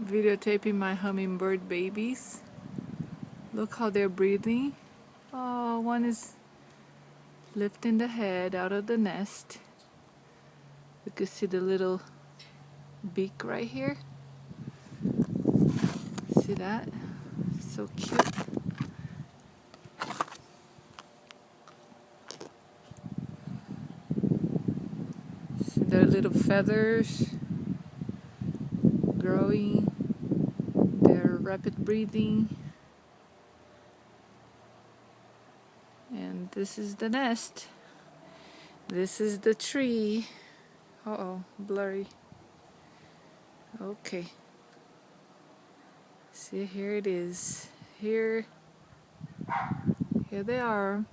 Videotaping my hummingbird babies. Look how they're breathing. Oh, one is lifting the head out of the nest. You can see the little beak right here. See that? So cute. See their little feathers growing. Their rapid breathing. And this is the nest. This is the tree. Uh-oh, blurry. Okay. See, here it is. Here they are.